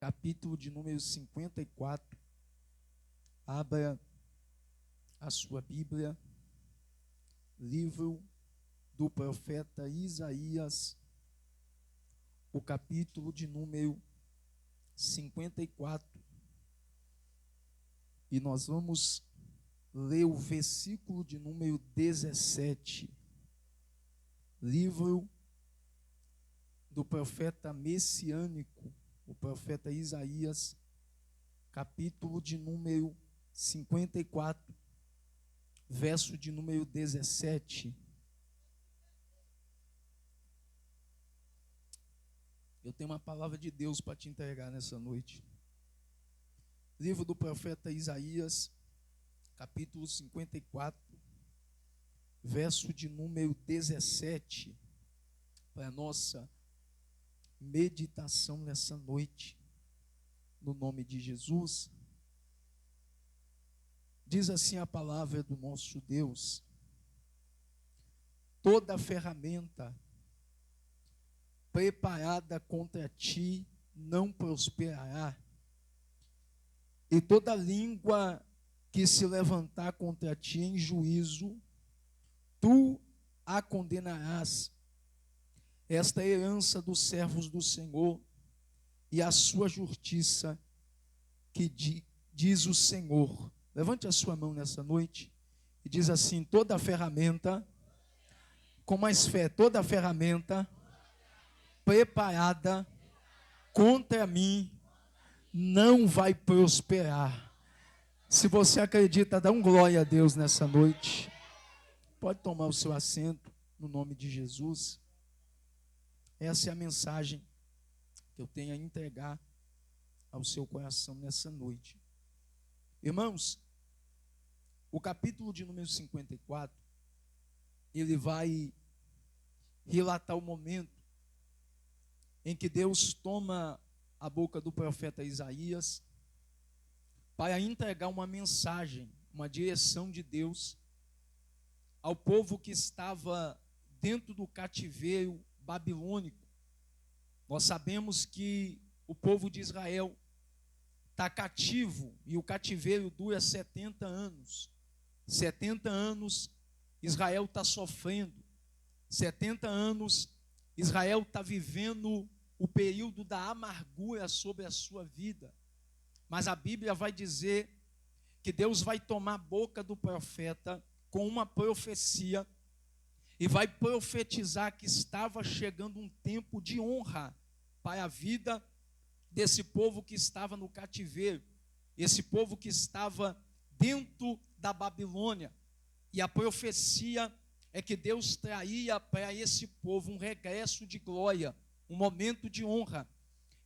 capítulo de número 54. Abra a sua Bíblia, livro do profeta Isaías, o capítulo de número 54. E nós vamos ler o versículo de número 17. Livro do profeta messiânico, o profeta Isaías, capítulo de número 54, verso de número 17. Eu tenho uma palavra de Deus para te entregar nessa noite. Livro do profeta Isaías, capítulo 54, verso de número 17, para a nossa meditação nessa noite, no nome de Jesus. Diz assim a palavra do nosso Deus: toda ferramenta preparada contra ti não prosperará, e toda língua que se levantar contra ti em juízo, tu a condenarás. Esta é a herança dos servos do Senhor e a sua justiça, que diz o Senhor. Levante a sua mão nessa noite e diz assim: toda ferramenta, com mais fé, toda ferramenta preparada contra mim não vai prosperar. Se você acredita, dá um glória a Deus nessa noite. Pode tomar o seu assento, no nome de Jesus. Essa é a mensagem que eu tenho a entregar ao seu coração nessa noite. Irmãos, o capítulo de número 54, ele vai relatar o momento em que Deus toma a boca do profeta Isaías para entregar uma mensagem, uma direção de Deus ao povo que estava dentro do cativeiro babilônico. Nós sabemos que o povo de Israel está cativo e o cativeiro dura 70 anos. 70 anos Israel está sofrendo. 70 anos Israel está vivendo o período da amargura sobre a sua vida. Mas a Bíblia vai dizer que Deus vai tomar a boca do profeta com uma profecia e vai profetizar que estava chegando um tempo de honra para a vida desse povo que estava no cativeiro, esse povo que estava dentro da Babilônia. E a profecia é que Deus traria para esse povo um regresso de glória, um momento de honra.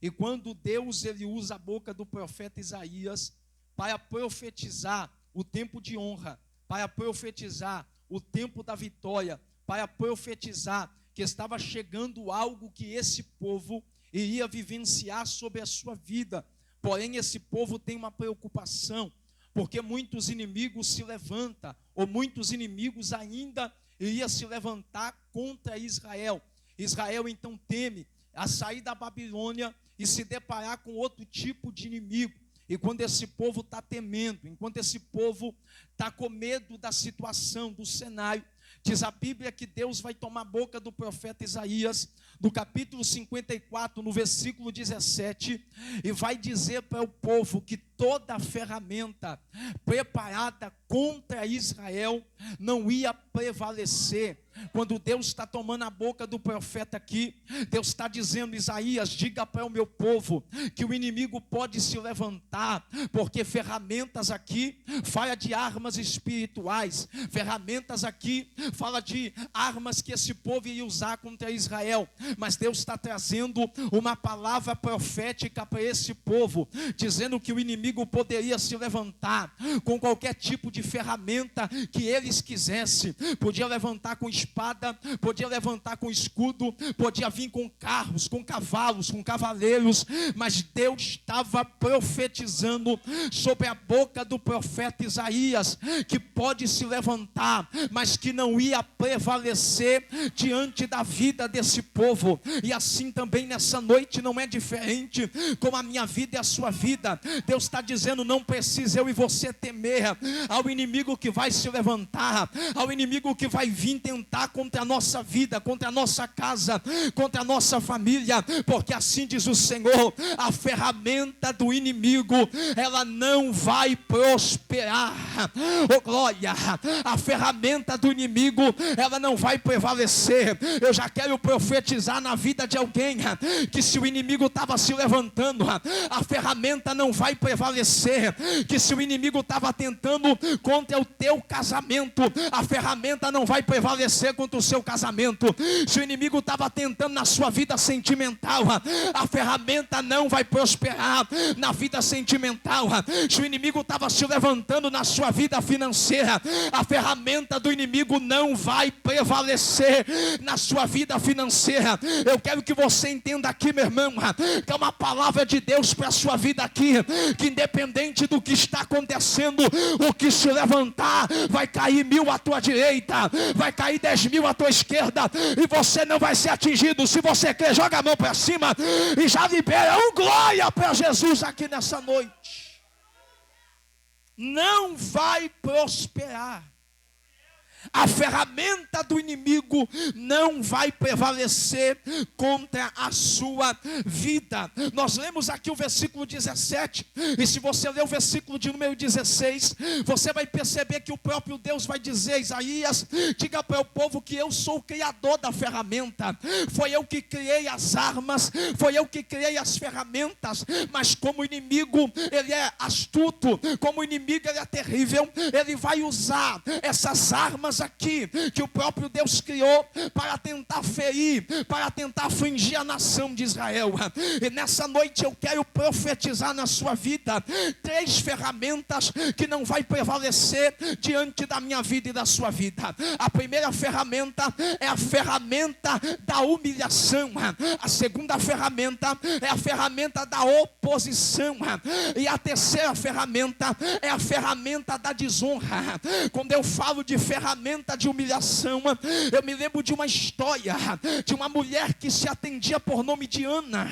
E quando Deus ele usa a boca do profeta Isaías para profetizar o tempo de honra, para profetizar o tempo da vitória, para profetizar que estava chegando algo que esse povo iria vivenciar sobre a sua vida. Porém, esse povo tem uma preocupação, porque muitos inimigos se levantam, ou muitos inimigos ainda iriam se levantar contra Israel. Israel então teme a sair da Babilônia e se deparar com outro tipo de inimigo. E quando esse povo está temendo, enquanto esse povo está com medo da situação, do cenário, diz a Bíblia que Deus vai tomar a boca do profeta Isaías, no capítulo 54, no versículo 17, e vai dizer para o povo que toda ferramenta preparada contra Israel não ia prevalecer. Quando Deus está tomando a boca do profeta aqui, Deus está dizendo: Isaías, diga para o meu povo que o inimigo pode se levantar, porque ferramentas aqui fala de armas espirituais, ferramentas aqui fala de armas que esse povo ia usar contra Israel, mas Deus está trazendo uma palavra profética para esse povo, dizendo que o inimigo inimigo poderia se levantar com qualquer tipo de ferramenta que eles quisessem. Podia levantar com espada, podia levantar com escudo, podia vir com carros, com cavalos, com cavaleiros, mas Deus estava profetizando sobre a boca do profeta Isaías que pode se levantar, mas que não ia prevalecer diante da vida desse povo. E assim também nessa noite não é diferente com a minha vida e a sua vida. Deus está dizendo: não precisa eu e você temer ao inimigo que vai se levantar, ao inimigo que vai vir tentar contra a nossa vida, contra a nossa casa, contra a nossa família, porque assim diz o Senhor: a ferramenta do inimigo, ela não vai prosperar. Oh glória, a ferramenta do inimigo, ela não vai prevalecer. Eu já quero profetizar na vida de alguém que se o inimigo estava se levantando, a ferramenta não vai prevalecer. Que se o inimigo estava tentando contra o teu casamento, a ferramenta não vai prevalecer contra o seu casamento. Se o inimigo estava tentando na sua vida sentimental, a ferramenta não vai prosperar na vida sentimental. Se o inimigo estava se levantando na sua vida financeira, a ferramenta do inimigo não vai prevalecer na sua vida financeira. Eu quero que você entenda aqui, meu irmão, que é uma palavra de Deus para a sua vida aqui, que independente do que está acontecendo, o que se levantar, vai cair 1000 à tua direita, vai cair 10.000 à tua esquerda, e você não vai ser atingido. Se você quer, joga a mão para cima e já libera um glória para Jesus aqui nessa noite. Não vai prosperar. A ferramenta do inimigo não vai prevalecer contra a sua vida. Nós lemos aqui o versículo 17, e se você ler o versículo de número 16, você vai perceber que o próprio Deus vai dizer: Isaías, diga para o povo que eu sou o criador da ferramenta. Foi eu que criei as armas, foi eu que criei as ferramentas, mas como o inimigo ele é astuto, como o inimigo ele é terrível, ele vai usar essas armas aqui que o próprio Deus criou para tentar ferir, para tentar afligir a nação de Israel. E nessa noite eu quero profetizar na sua vida 3 ferramentas que não vai prevalecer diante da minha vida e da sua vida. A primeira ferramenta é a ferramenta da humilhação. A segunda ferramenta é a ferramenta da oposição. E a terceira ferramenta é a ferramenta da desonra. Quando eu falo de ferramenta de humilhação, eu me lembro de uma história de uma mulher que se atendia por nome de Ana.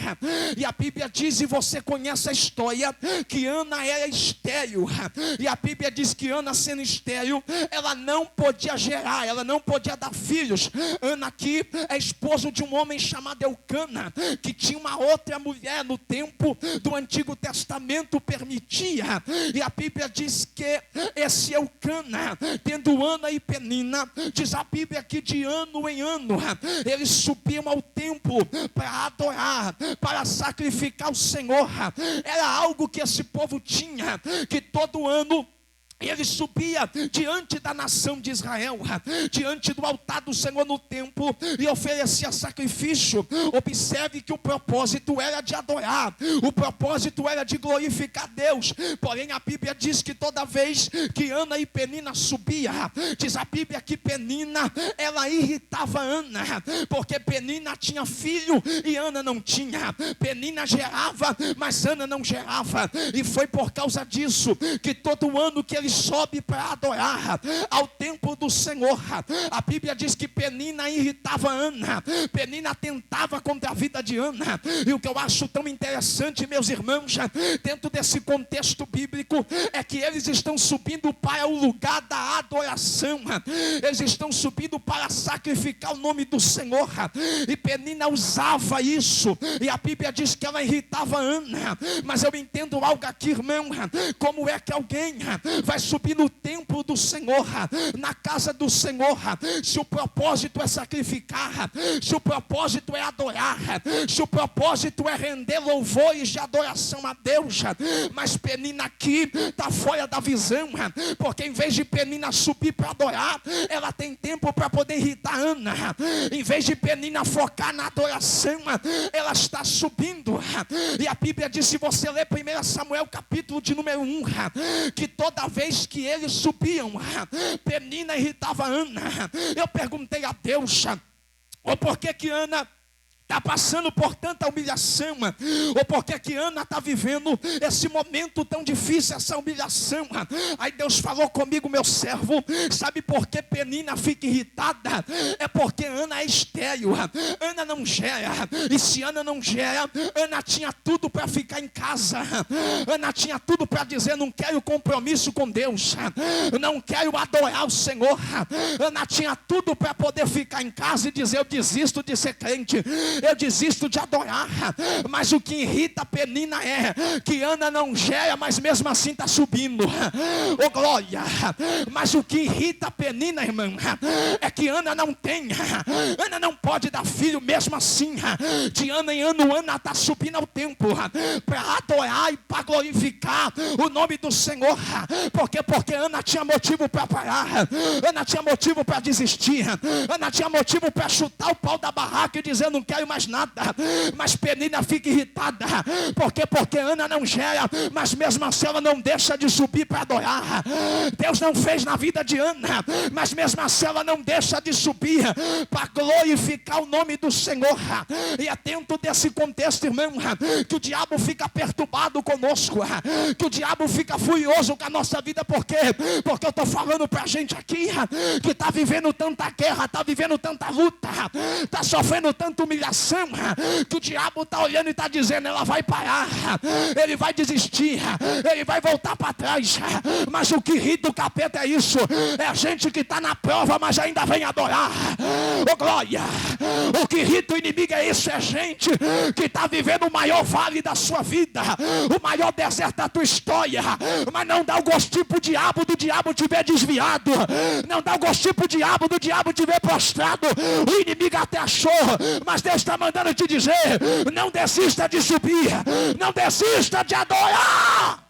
E a Bíblia diz, e você conhece a história, que Ana era estéril. E a Bíblia diz que Ana, sendo estéril, ela não podia gerar, ela não podia dar filhos. Ana aqui é esposo de um homem chamado Eucana, que tinha uma outra mulher no tempo do Antigo Testamento permitia. E a Bíblia diz que esse Eucana, tendo Ana e Penina, diz a Bíblia que de ano em ano eles subiam ao templo para adorar, para sacrificar o Senhor. Era algo que esse povo tinha, que todo ano ele subia diante da nação de Israel, diante do altar do Senhor no templo, e oferecia sacrifício. Observe que o propósito era de adorar, o propósito era de glorificar Deus. Porém a Bíblia diz que toda vez que Ana e Penina subia, diz a Bíblia que Penina, ela irritava Ana, porque Penina tinha filho e Ana não tinha. Penina gerava, mas Ana não gerava. E foi por causa disso que todo ano que eles sobe para adorar ao templo do Senhor, a Bíblia diz que Penina irritava Ana, Penina tentava contra a vida de Ana. E o que eu acho tão interessante, meus irmãos, dentro desse contexto bíblico, é que eles estão subindo para o lugar da adoração, eles estão subindo para sacrificar o nome do Senhor, e Penina usava isso, e a Bíblia diz que ela irritava Ana. Mas eu entendo algo aqui, irmão, como é que alguém vai vai subir no templo do Senhor, na casa do Senhor. Se o propósito é sacrificar, se o propósito é adorar, se o propósito é render louvores de adoração a Deus, mas Penina aqui está fora da visão, porque em vez de Penina subir para adorar, ela tem tempo para poder irritar Ana. Em vez de Penina focar na adoração, ela está subindo. E a Bíblia diz, se você ler 1 Samuel capítulo de número 1, que toda vez que eles subiam, Penina irritava Ana. Eu perguntei a Deus, por que Ana está passando por tanta humilhação, ou porque que Ana está vivendo esse momento tão difícil, essa humilhação. Aí Deus falou comigo, meu servo, sabe por que Penina fica irritada? É porque Ana é estéril, Ana não gera, e se Ana não gera, Ana tinha tudo para ficar em casa, Ana tinha tudo para dizer, não quero compromisso com Deus, não quero adorar o Senhor. Ana tinha tudo para poder ficar em casa e dizer, eu desisto de ser crente, eu desisto de adorar. Mas o que irrita Penina é que Ana não gera, mas mesmo assim está subindo. Oh glória! Mas o que irrita Penina, irmão, é que Ana não tem, Ana não pode dar filho, mesmo assim de ano em ano Ana está subindo ao templo para adorar e para glorificar o nome do Senhor. Porque Ana tinha motivo para parar, Ana tinha motivo para desistir, Ana tinha motivo para chutar o pau da barraca e dizer, não quero mais nada. Mas Penina fica irritada, porque Ana não gera, mas mesmo assim ela não deixa de subir para adorar. Deus não fez na vida de Ana, mas mesmo assim ela não deixa de subir para glorificar o nome do Senhor. E é dentro desse contexto, irmão, que o diabo fica perturbado conosco, que o diabo fica furioso com a nossa vida. Por quê? Porque eu estou falando para a gente aqui que está vivendo tanta guerra, está vivendo tanta luta, está sofrendo tanta humilhação, que o diabo está olhando e está dizendo, ela vai parar, ele vai desistir, ele vai voltar para trás. Mas o que irrita o capeta é isso, é a gente que está na prova, mas ainda vem adorar. Oh glória! O que irrita o inimigo é isso, é gente que está vivendo o maior vale da sua vida, o maior deserto da tua história, mas não dá o gostinho pro diabo, do diabo te ver desviado, não dá o gostinho pro diabo, do diabo te ver prostrado. O inimigo até achou, mas Deus está mandando te dizer, não desista de subir, não desista de adorar.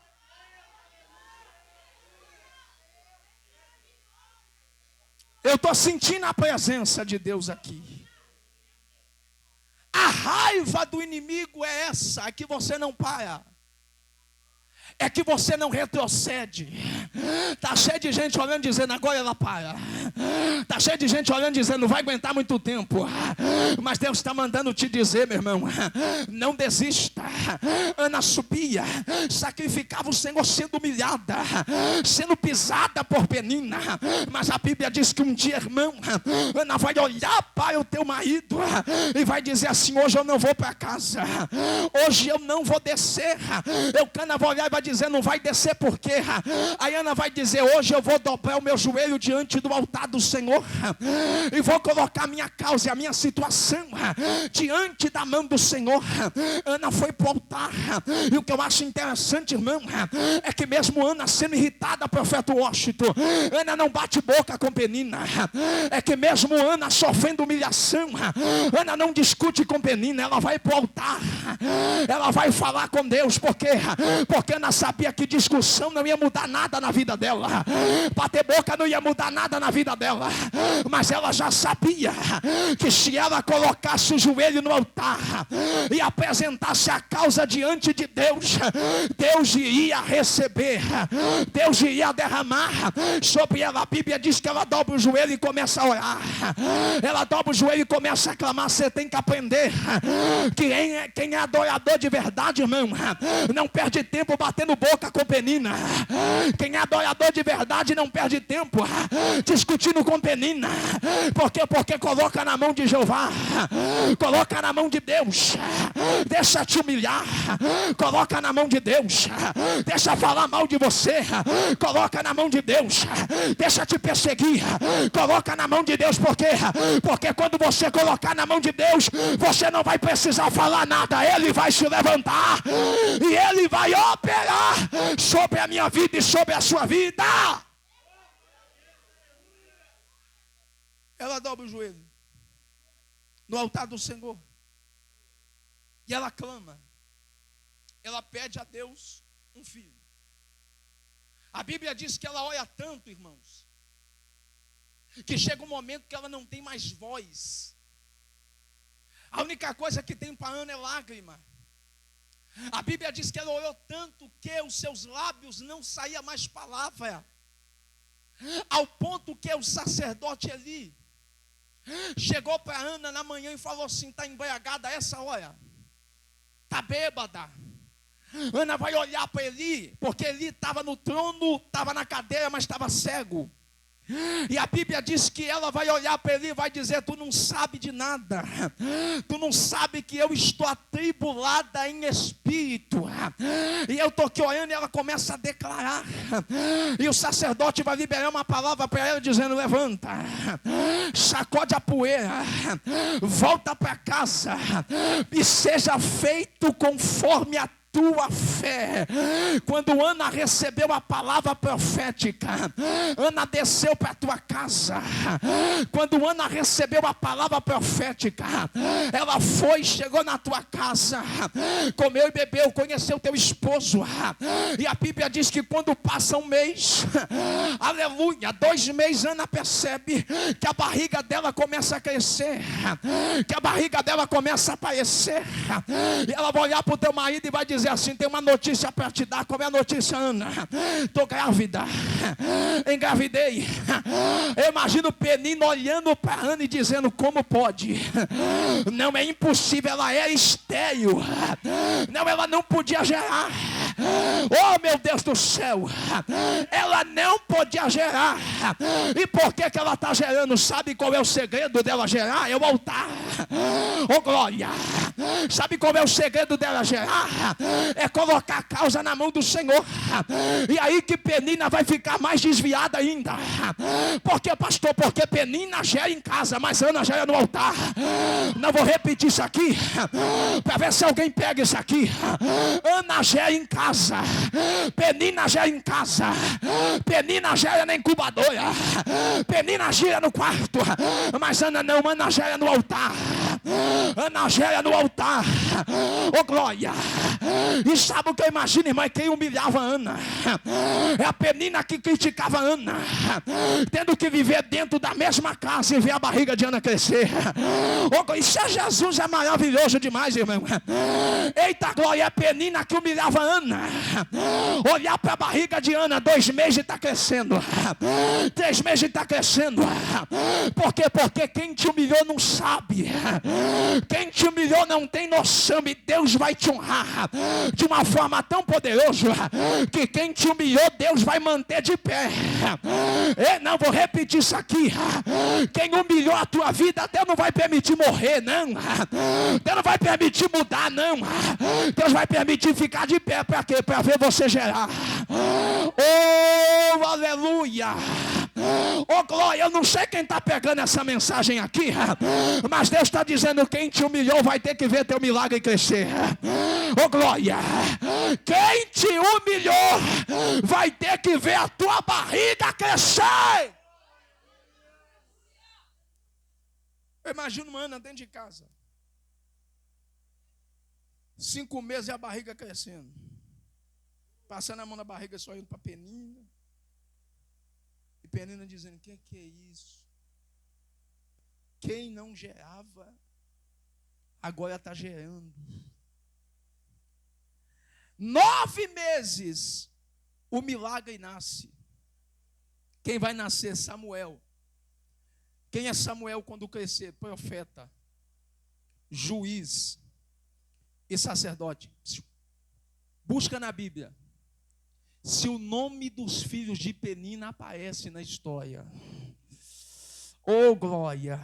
Eu estou sentindo a presença de Deus aqui. A raiva do inimigo é essa, é que você não para, é que você não retrocede. Está cheio de gente olhando dizendo, agora ela para. Está cheio de gente olhando dizendo, não vai aguentar muito tempo. Mas Deus está mandando te dizer, meu irmão, não desista. Ana subia, sacrificava o Senhor sendo humilhada, sendo pisada por Penina. Mas a Bíblia diz que um dia, irmão, Ana vai olhar para o teu marido e vai dizer assim, hoje eu não vou para casa, hoje eu não vou descer. Eucana vai olhar e vai dizer, não vai descer por quê? A Ana vai dizer, hoje eu vou dobrar o meu joelho diante do altar do Senhor e vou colocar a minha causa e a minha situação diante da mão do Senhor. Ana foi para o altar. E o que eu acho interessante, irmão, é que mesmo Ana sendo irritada, profeta Washington, Ana não bate boca com Penina. É que mesmo Ana sofrendo humilhação, Ana não discute com Penina, ela vai para o altar, ela vai falar com Deus. Por quê? Porque Ana sabia que discussão não ia mudar nada na vida dela, bater boca não ia mudar nada na vida dela, mas ela já sabia que se ela colocasse o joelho no altar e apresentasse a causa diante de Deus, Deus iria receber, Deus iria derramar sobre ela. A Bíblia diz que ela dobra o joelho e começa a orar, ela dobra o joelho e começa a clamar. Você tem que aprender que quem é adorador de verdade, irmão, não perde tempo batendo boca com Penina. Quem é adorador de verdade não perde tempo discutindo com Penina. Por quê? Porque coloca na mão de Jeová, coloca na mão de Deus, deixa te humilhar, coloca na mão de Deus, deixa falar mal de você, coloca na mão de Deus, deixa te perseguir, coloca na mão de Deus. Por quê? Porque quando você colocar na mão de Deus, você não vai precisar falar nada, Ele vai se levantar e Ele vai operar. sobre a minha vida e sobre a sua vida. Ela dobra o joelho no altar do Senhor e ela clama. Ela pede a Deus um filho. A Bíblia diz que ela ora tanto, irmãos, que chega um momento que ela não tem mais voz. A única coisa que tem para Ana é lágrima. A Bíblia diz que ela orou tanto que os seus lábios não saía mais palavra, ao ponto que o sacerdote Eli chegou para Ana na manhã e falou assim: está embriagada a essa hora, está bêbada. Ana vai olhar para Eli, porque Eli estava no trono, estava na cadeira, mas estava cego. E a Bíblia diz que ela vai olhar para ele e vai dizer: tu não sabe de nada, tu não sabe que eu estou atribulada em espírito. E eu estou aqui orando e ela começa a declarar. E o sacerdote vai liberar uma palavra para ela dizendo: levanta, sacode a poeira, volta para casa e seja feito conforme a tua fé. Quando Ana recebeu a palavra profética, Ana desceu para a tua casa. Quando Ana recebeu a palavra profética, ela foi, chegou na tua casa, comeu e bebeu, conheceu teu esposo. E a Bíblia diz que quando passa um mês, aleluia, 2 meses, Ana percebe que a barriga dela começa a crescer, que a barriga dela começa a aparecer. E ela vai olhar para o teu marido e vai dizer assim: tem uma notícia para te dar. Qual é a notícia, Ana? Estou grávida, engravidei. Eu imagino Penina olhando para Ana e dizendo: como pode? Não, é impossível, ela era estéril. Não, ela não podia gerar. Oh, meu Deus do céu, ela não podia gerar. E por que ela está gerando? Sabe qual é o segredo dela gerar? É o altar. Oh, glória. Sabe qual é o segredo dela gerar? É colocar a causa na mão do Senhor. E aí que Penina vai ficar mais desviada ainda. Por que, pastor? Porque Penina gera em casa, mas Ana gera no altar. Não vou repetir isso aqui, para ver se alguém pega isso aqui. Ana gera em casa, Penina gera em casa. Penina gera na incubadora, Penina gira no quarto, mas Ana não. Ana gera no altar. Ana gera no altar. Oh, glória. E sabe o que eu imagino, irmã? Quem humilhava Ana é a Penina que criticava Ana, tendo que viver dentro da mesma casa e ver a barriga de Ana crescer. Oh, isso é Jesus, é maravilhoso demais, irmão. Eita glória, é a Penina que humilhava Ana. Olhar para a barriga de Ana, 2 meses está crescendo, 3 meses está crescendo. Por quê? Porque quem te humilhou não sabe, quem te humilhou não tem noção, e Deus vai te honrar de uma forma tão poderosa que quem te humilhou, Deus vai manter de pé. Eu não vou repetir isso aqui. Quem humilhou a tua vida, Deus não vai permitir morrer, não. Deus não vai permitir mudar, não. Deus vai permitir ficar de pé. Para quê? Para ver você gerar. Oh, aleluia. Oh, glória. Eu não sei quem está pegando essa mensagem aqui, mas Deus está dizendo: quem te humilhou vai ter que ver teu milagre crescer. Oh, glória. Quem te humilhou vai ter que ver a tua barriga crescer. Eu imagino uma Ana dentro de casa, 5 meses e a barriga crescendo, passando a mão na barriga, só indo para Penina. E Penina dizendo: que é isso? Quem não gerava, agora está gerando. 9 meses, o milagre nasce. Quem vai nascer? Samuel. Quem é Samuel quando crescer? Profeta, juiz e sacerdote. Busca na Bíblia se o nome dos filhos de Penina aparece na história. Oh, glória.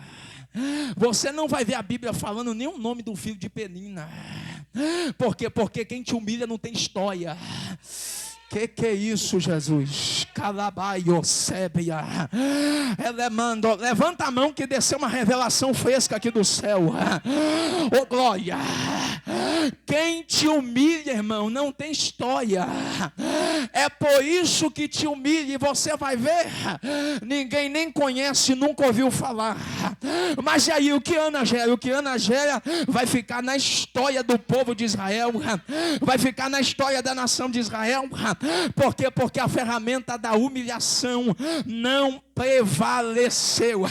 Você não vai ver a Bíblia falando nem o nome do filho de Penina. Por quê? Porque quem te humilha não tem história. Que é isso, Jesus? Calabaiosébia. Elemando. Levanta a mão que desceu uma revelação fresca aqui do céu. Oh, glória. Quem te humilha, irmão, não tem história. É por isso que te humilha. E você vai ver, ninguém nem conhece, nunca ouviu falar. Mas e aí, o que Ana gera? O que Ana gera vai ficar na história do povo de Israel. Vai ficar na história da nação de Israel. Por quê? Porque a ferramenta da humilhação não prevaleceu.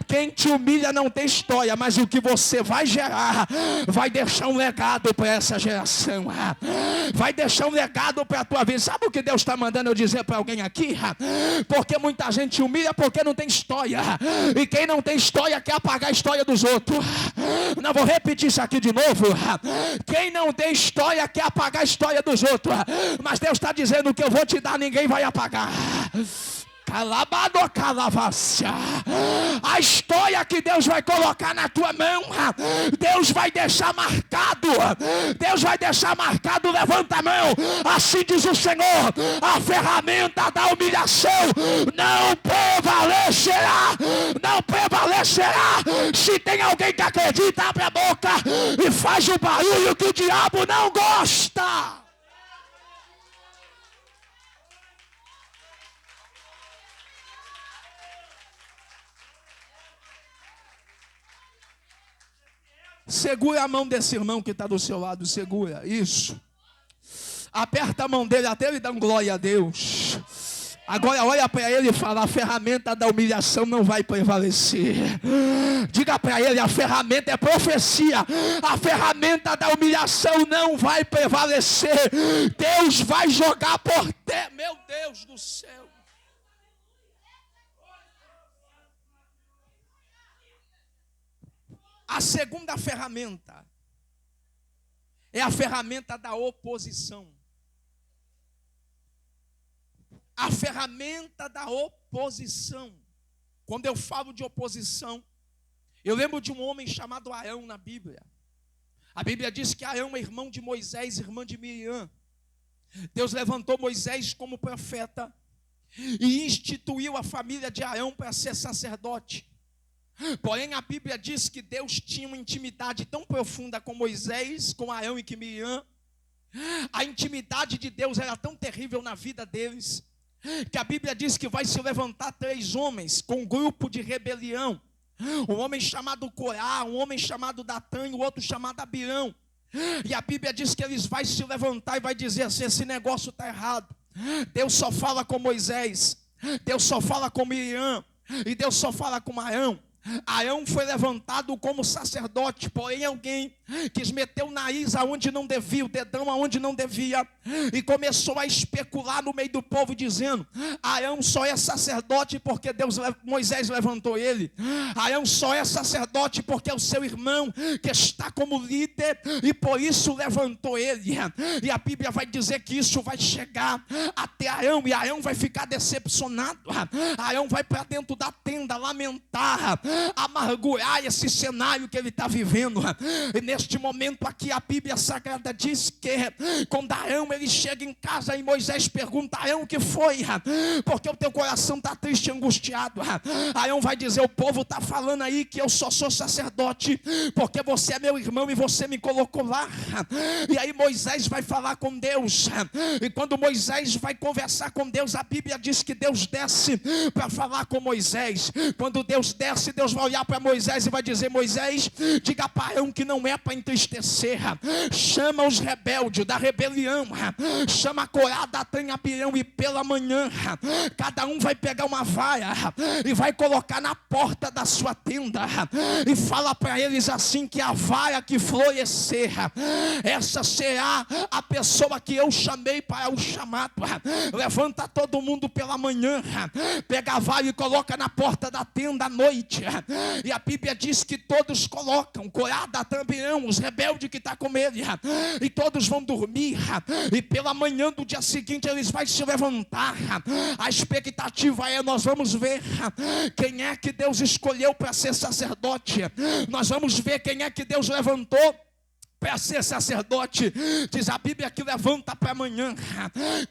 Quem te humilha não tem história, mas o que você vai gerar vai deixar um legado para essa geração. Vai deixar um legado para a tua vida. Sabe o que Deus está mandando eu dizer para alguém aqui? Porque muita gente humilha porque não tem história. E quem não tem história quer apagar a história dos outros. Não, vou repetir isso aqui de novo. Quem não tem história quer apagar a história dos outros. Mas Deus está dizendo que eu vou te dar, ninguém vai apagar. A história que Deus vai colocar na tua mão, Deus vai deixar marcado. Deus vai deixar marcado. Levanta a mão. Assim diz o Senhor: a ferramenta da humilhação não prevalecerá. Não prevalecerá. Se tem alguém que acredita, abre a boca e faz o barulho que o diabo não gosta. Segura a mão desse irmão que está do seu lado. Segura, isso. Aperta a mão dele até ele dar glória a Deus. Agora olha para ele e fala: a ferramenta da humilhação não vai prevalecer. Diga para ele: a ferramenta é profecia. A ferramenta da humilhação não vai prevalecer. Deus vai jogar por terra. Meu Deus do céu. A segunda ferramenta é a ferramenta da oposição. A ferramenta da oposição. Quando eu falo de oposição, eu lembro de um homem chamado Arão na Bíblia. A Bíblia diz que Arão é irmão de Moisés, irmã de Miriam. Deus levantou Moisés como profeta e instituiu a família de Arão para ser sacerdote. Porém, a Bíblia diz que Deus tinha uma intimidade tão profunda com Moisés, com Arão e com Miriam. A intimidade de Deus era tão terrível na vida deles, que a Bíblia diz que vai se levantar 3 homens com um grupo de rebelião. Um homem chamado Corá, um homem chamado Datã e o outro chamado Abirão. E a Bíblia diz que eles vão se levantar e vai dizer assim: esse negócio está errado. Deus só fala com Moisés, Deus só fala com Miriam e Deus só fala com Arão. Arão foi levantado como sacerdote, porém alguém quis meter o nariz aonde não devia, o dedão aonde não devia, e começou a especular no meio do povo, dizendo: Arão só é sacerdote porque Moisés levantou ele. Arão só é sacerdote porque é o seu irmão que está como líder e por isso levantou ele. E a Bíblia vai dizer que isso vai chegar até Arão, e Arão vai ficar decepcionado. Arão vai para dentro da tenda lamentar, amargurar esse cenário que ele está vivendo. E neste momento aqui a Bíblia Sagrada diz que quando Arão ele chega em casa e Moisés pergunta: Arão, o que foi? Porque o teu coração está triste e angustiado. Arão vai dizer: o povo está falando aí que eu só sou sacerdote porque você é meu irmão e você me colocou lá. E aí Moisés vai falar com Deus, e quando Moisés vai conversar com Deus, a Bíblia diz que Deus desce para falar com Moisés. Quando Deus desce, Deus vai olhar para Moisés e vai dizer: Moisés, diga para Arão que não é para entristecer. Chama os rebeldes da rebelião, chama a Corá, Datã e Abirão, e pela manhã cada um vai pegar uma vara e vai colocar na porta da sua tenda, e fala para eles assim: que a vara que florescer, essa será a pessoa que eu chamei para o chamado. Levanta todo mundo pela manhã, pega a vara e coloca na porta da tenda à noite. E a Bíblia diz que todos colocam Corá, Datã, Abirão, os rebeldes que estão com ele, e todos vão dormir, e pela manhã do dia seguinte eles vão se levantar. A expectativa é: nós vamos ver quem é que Deus escolheu para ser sacerdote, nós vamos ver quem é que Deus levantou para ser sacerdote. Diz a Bíblia que levanta para amanhã.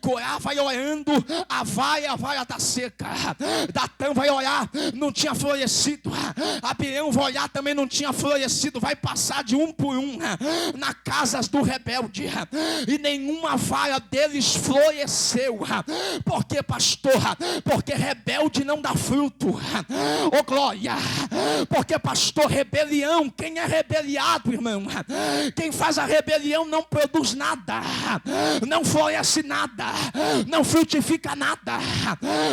Corá vai orando, a vaia está seca. Datã vai olhar, não tinha florescido. Abião vai olhar, também não tinha florescido. Vai passar de um por um na casa do rebelde, e nenhuma vaia deles floresceu. Por que, pastor? Porque rebelde não dá fruto. Oh glória! Porque, pastor, rebelião, quem é rebeliado, irmão? Quem faz a rebelião não produz nada, não floresce nada, não frutifica nada.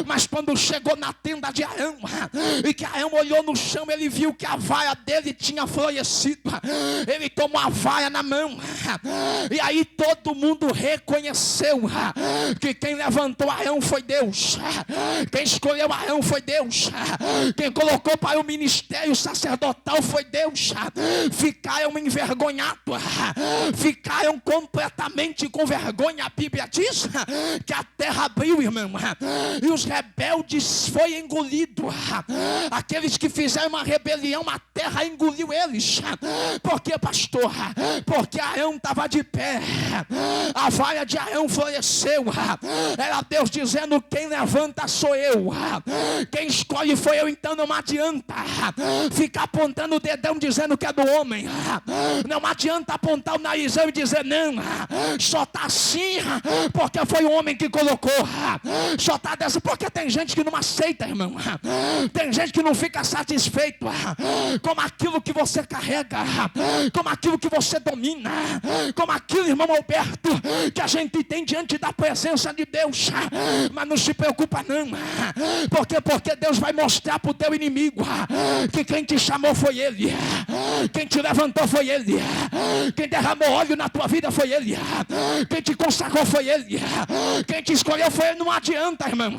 Mas quando chegou na tenda de Arão, e que Arão olhou no chão, ele viu que a vaia dele tinha florescido. Ele tomou a vaia na mão, e aí todo mundo reconheceu que quem levantou Arão foi Deus, quem escolheu Arão foi Deus, quem colocou para o ministério sacerdotal foi Deus. Ficaram envergonhados, ficaram completamente com vergonha. A Bíblia diz que a terra abriu, irmão, e os rebeldes foi engolido. Aqueles que fizeram uma rebelião, a terra engoliu eles. Por que, pastor? Porque Arão estava de pé, a vaia de Arão floresceu. Era Deus dizendo: quem levanta sou eu, quem escolhe foi eu. Então não adianta ficar apontando o dedão dizendo que é do homem. Não adianta apontar o narizão e dizer não, só está assim porque foi o homem que colocou. Só está dessa porque tem gente que não aceita, irmão. Tem gente que não fica satisfeito com aquilo que você carrega, com aquilo que você domina, com aquilo, irmão Alberto, que a gente tem diante da presença de Deus. Mas não se preocupa não. Porque Deus vai mostrar para o teu inimigo que quem te chamou foi Ele, quem te levantou foi Ele, quem derramou óleo na tua vida foi Ele, quem te consagrou foi Ele, quem te escolheu foi Ele. Não adianta, irmão,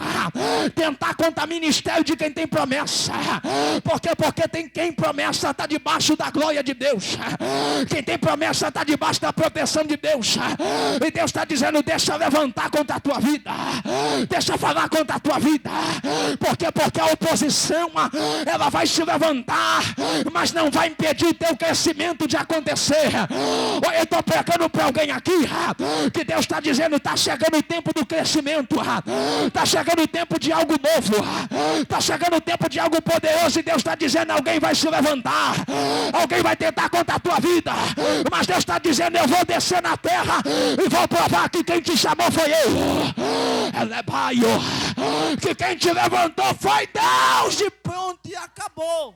tentar contra o ministério de quem tem promessa. Porque tem quem promessa está debaixo da glória de Deus. Quem tem promessa está debaixo da proteção de Deus. E Deus está dizendo: deixa levantar contra a tua vida, deixa falar contra a tua vida. Porque a oposição, ela vai se levantar, mas não vai impedir teu crescimento de acontecer. Eu estou pregando para alguém aqui que Deus está dizendo: está chegando o tempo do crescimento, está chegando o tempo de algo novo, está chegando o tempo de algo poderoso. E Deus está dizendo: alguém vai se levantar, alguém vai tentar contra a tua vida, mas Deus está dizendo: eu vou descer na terra e vou provar que quem te chamou foi eu. Elebaio, que quem te levantou foi Deus. E pronto, e acabou.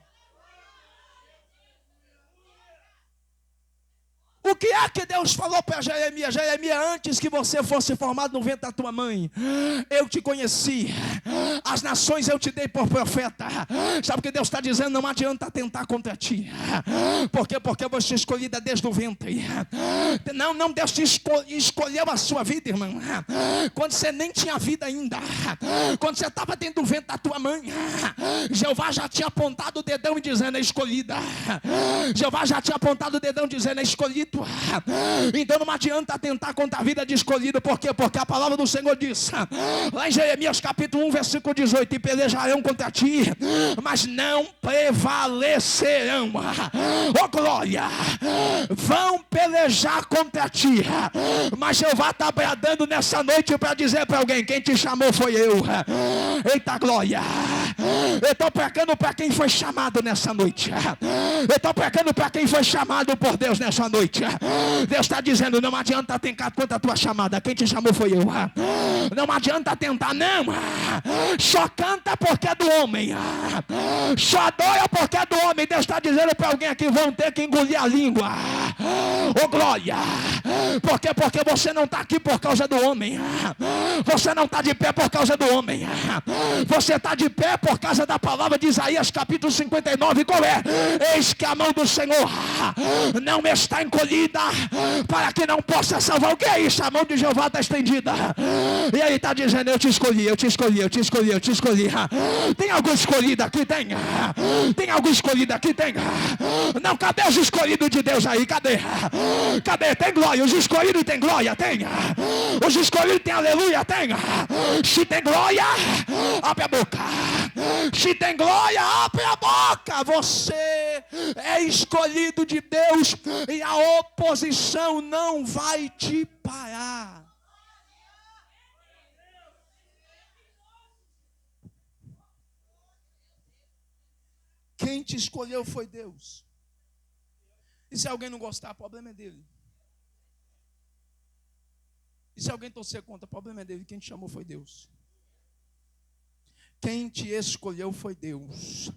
O que é que Deus falou para Jeremias? Jeremias, antes que você fosse formado no ventre da tua mãe, eu te conheci. As nações eu te dei por profeta. Sabe o que Deus está dizendo? Não adianta tentar contra ti. Por quê? Porque você é escolhida desde o ventre. Não, Deus te escolheu a sua vida, irmão, quando você nem tinha vida ainda. Quando você estava dentro do ventre da tua mãe, Jeová já tinha apontado o dedão e dizendo: é escolhida. Jeová já tinha apontado o dedão dizendo: é escolhido. Então não adianta tentar contra a vida de escolhido. Por quê? Porque a palavra do Senhor diz lá em Jeremias capítulo 1 versículo 18: e pelejarão contra ti, mas não prevalecerão. Oh glória! Vão pelejar contra ti, mas Jeová está bradando nessa noite para dizer para alguém: quem te chamou foi eu. Eita glória! Eu estou pregando para quem foi chamado nessa noite. Eu estou pregando para quem foi chamado por Deus nessa noite. Deus está dizendo: não adianta tentar contra a tua chamada, quem te chamou foi eu. Não adianta tentar, não. Só canta porque é do homem, só adora porque é do homem. Deus está dizendo para alguém aqui: vão ter que engolir a língua. Oh glória! Porque você não está aqui por causa do homem, você não está de pé por causa do homem, você está de pé por causa da palavra de Isaías capítulo 59. Qual é? Eis que a mão do Senhor não está encolhida para que não possa salvar. O que é isso? A mão de Jeová está estendida. E aí está dizendo, eu te escolhi, eu te escolhi, eu te escolhi, eu te escolhi. Tem algum escolhido aqui? Tem. Tem algum escolhido aqui? Tem. Não, cadê os escolhidos de Deus aí? Cadê? Cadê? Tem glória. Os escolhidos tem glória? Tem. Os escolhidos tem aleluia? Tem. Se tem glória, abre a boca. Se tem glória, abre a boca. Você é escolhido de Deus e a oposição não vai te parar. Quem te escolheu foi Deus. E se alguém não gostar, o problema é dele. E se alguém torcer contra, o problema é dele. Quem te chamou foi Deus. Quem te escolheu foi Deus.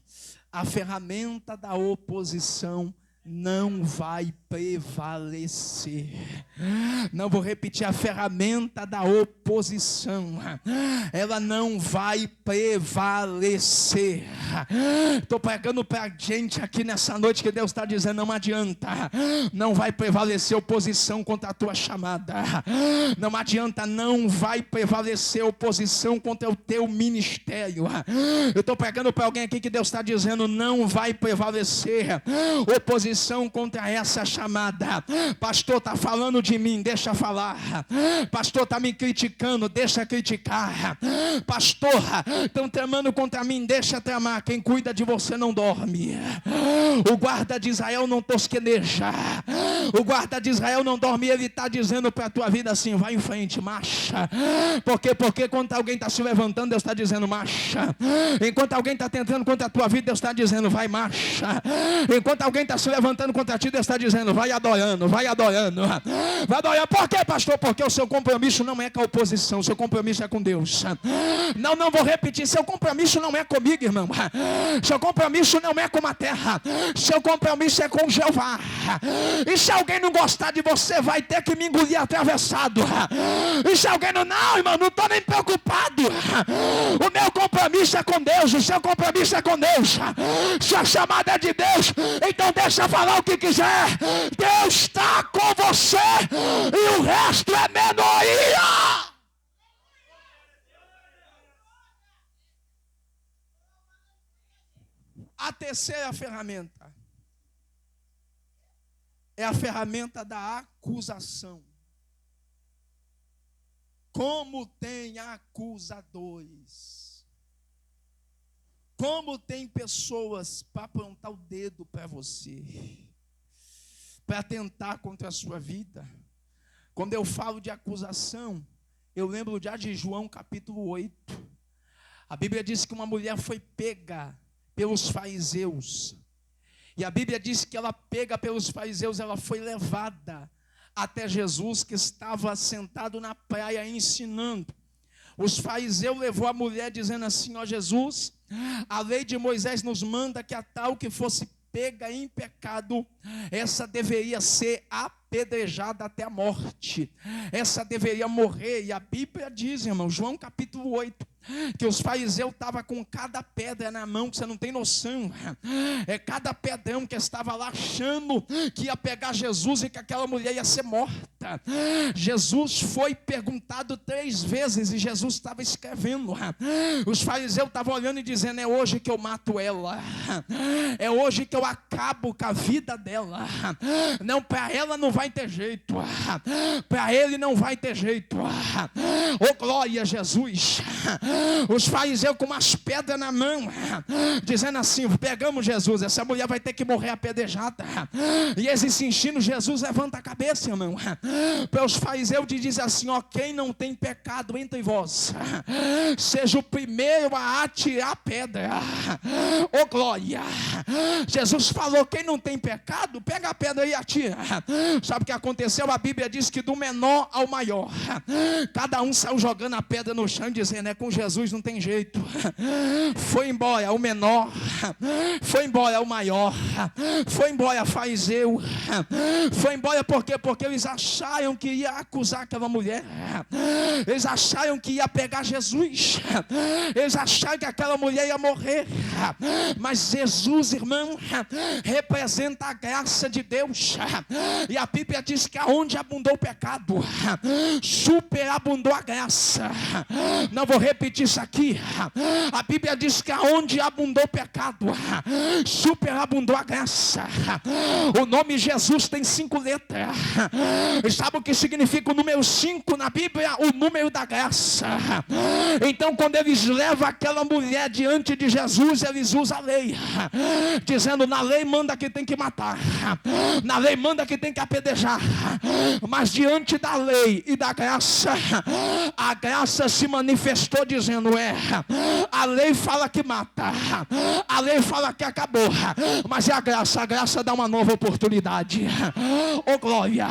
A ferramenta da oposição não vai prevalecer. Não vou repetir, a ferramenta da oposição, ela não vai prevalecer. Estou pregando para a gente aqui nessa noite que Deus está dizendo, não adianta, não vai prevalecer oposição contra a tua chamada. Não adianta, não vai prevalecer oposição contra o teu ministério. Eu estou pregando para alguém aqui que Deus está dizendo, não vai prevalecer oposição contra essa chamada. Pastor, está falando de mim, deixa falar. Pastor, está me criticando, deixa criticar. Pastor, estão tramando contra mim, deixa tramar. Quem cuida de você não dorme. O guarda de Israel não tosqueneja. O guarda de Israel não dorme. Ele está dizendo para a tua vida assim, vai em frente, marcha. Porque quando alguém está se levantando, Deus está dizendo, marcha. Enquanto alguém está tentando contra a tua vida, Deus está dizendo, vai, marcha. Enquanto alguém está se levantando contra ti, Deus está dizendo, vai adorando, vai adorando. Vai adorando. Por quê, pastor? Porque o seu compromisso não é com a oposição, o seu compromisso é com Deus. Não vou repetir, seu compromisso não é comigo, irmão. Seu compromisso não é com a terra, seu compromisso é com Jeová. E se alguém não gostar de você, vai ter que me engolir atravessado. E se alguém não, irmão, não estou nem preocupado. O meu compromisso é com Deus, o seu compromisso é com Deus. Se a chamada é de Deus, então deixa falar o que quiser. Deus está com você e o resto é minoria. A terceira ferramenta é a ferramenta da acusação. Como tem acusadores. Como tem pessoas para apontar o dedo para você, para tentar contra a sua vida. Quando eu falo de acusação, eu lembro já de João capítulo 8. A Bíblia diz que uma mulher foi pega pelos fariseus. E a Bíblia diz que ela pega pelos fariseus, ela foi levada até Jesus, que estava sentado na praia ensinando. Os fariseus levou a mulher dizendo assim, ó Jesus, a lei de Moisés nos manda que a tal que fosse pega em pecado, essa deveria ser apedrejada até a morte. Essa deveria morrer. E a Bíblia diz, irmão, João capítulo 8, que os fariseus estavam com cada pedra na mão, que você não tem noção. É cada pedrão que estava lá achando que ia pegar Jesus e que aquela mulher ia ser morta. Jesus foi perguntado 3 vezes e Jesus estava escrevendo. Os fariseus estavam olhando e dizendo, é hoje que eu mato ela. É hoje que eu acabo com a vida dela. Não, para ela não vai ter jeito. Para ele não vai ter jeito. Oh, glória a Jesus. Os fariseus com umas pedras na mão, dizendo assim, pegamos Jesus, essa mulher vai ter que morrer apedrejada. E eles insistindo, Jesus levanta a cabeça, irmão. Para os fariseus diz assim, ó, quem não tem pecado entre vós, seja o primeiro a atirar a pedra. Oh, glória. Jesus falou, quem não tem pecado, pega a pedra e atira. Sabe o que aconteceu? A Bíblia diz que do menor ao maior, cada um saiu jogando a pedra no chão, dizendo, é com Jesus Jesus não tem jeito. Foi embora o menor, foi embora o maior, foi embora fariseu, foi embora porque eles acharam que ia acusar aquela mulher, eles acharam que ia pegar Jesus, eles acharam que aquela mulher ia morrer, mas Jesus, irmão, representa a graça de Deus, e a Bíblia diz que aonde abundou o pecado, superabundou a graça. Não vou repetir isso aqui. A Bíblia diz que aonde abundou o pecado, superabundou a graça. O nome Jesus tem 5 letras. Sabe o que significa o número 5 na Bíblia? O número da graça. Então quando eles levam aquela mulher diante de Jesus, eles usam a lei, dizendo: na lei manda que tem que matar, na lei manda que tem que apedrejar. Mas diante da lei e da graça, a graça se manifestou dizendo: a lei fala que mata, a lei fala que acabou, mas é a graça dá uma nova oportunidade. Oh glória!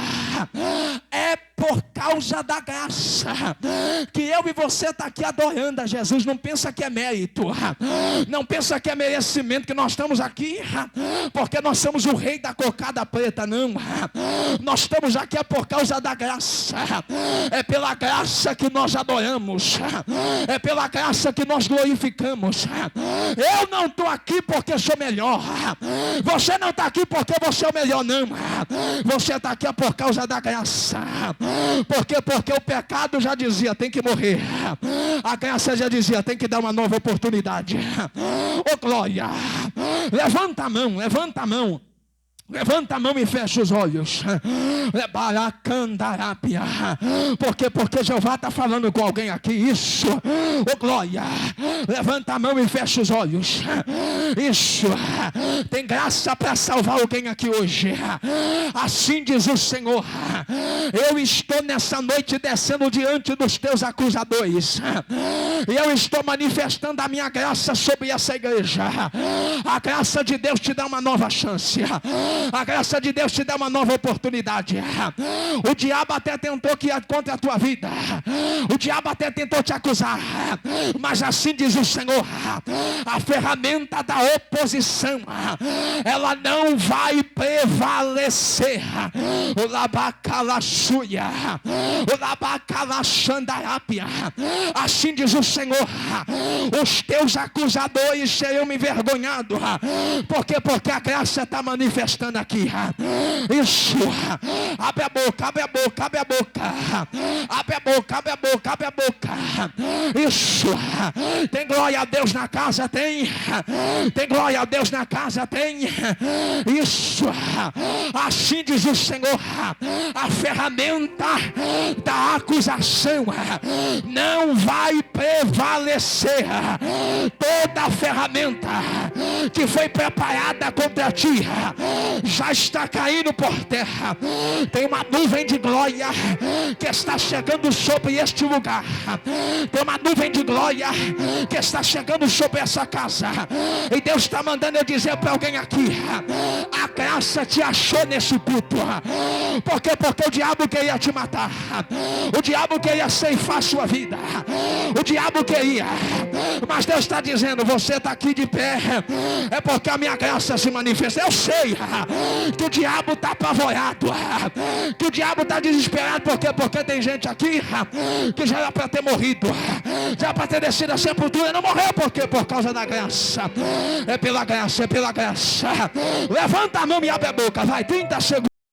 É por causa da graça que eu e você está aqui adorando a Jesus. Não pensa que é mérito, não pensa que é merecimento que nós estamos aqui porque nós somos o rei da cocada preta. Não, nós estamos aqui por causa da graça. É pela graça que nós adoramos, é pela graça que nós glorificamos. Eu não estou aqui porque sou melhor, você não está aqui porque você é o melhor, não. Você está aqui por causa da graça. Por quê? Porque o pecado já dizia: tem que morrer. A graça já dizia: tem que dar uma nova oportunidade. Oh glória! Levanta a mão, levanta a mão. Levanta a mão e fecha os olhos. Por quê? Porque Jeová está falando com alguém aqui. Isso. Oh glória. Levanta a mão e fecha os olhos. Isso. Tem graça para salvar alguém aqui hoje. Assim diz o Senhor: eu estou nessa noite descendo diante dos teus acusadores, e eu estou manifestando a minha graça sobre essa igreja. A graça de Deus te dá uma nova chance. A graça de Deus te dá uma nova oportunidade. O diabo até tentou que ia contra a tua vida, o diabo até tentou te acusar, mas assim diz o Senhor: a ferramenta da oposição, ela não vai prevalecer. O labacalachuia, o labacalachandarápia. Assim diz o Senhor: os teus acusadores serão envergonhados. Por quê? Porque a graça está manifestando aqui. Isso. Abre a boca, abre a boca, abre a boca. Abre a boca, abre a boca, abre a boca. Isso. Tem glória a Deus na casa? Tem. Tem glória a Deus na casa? Tem. Isso. Assim diz o Senhor: a ferramenta da acusação não vai prevalecer. Toda a ferramenta que foi preparada contra ti já está caindo por terra. Tem uma nuvem de glória que está chegando sobre este lugar. Tem uma nuvem de glória que está chegando sobre essa casa. E Deus está mandando eu dizer para alguém aqui: a graça te achou nesse culto. Por quê? Porque o diabo queria te matar, o diabo queria ceifar a sua vida, o diabo queria, mas Deus está dizendo: você está aqui de pé, é porque a minha graça se manifesta. Eu sei que o diabo está apavorado, que o diabo está desesperado. Por quê? Porque tem gente aqui que já era para ter morrido, já era para ter descido a sepultura, não morreu. Por quê? Por causa da graça. É pela graça, é pela graça. Levanta a mão e abre a boca, vai, 30 segundos.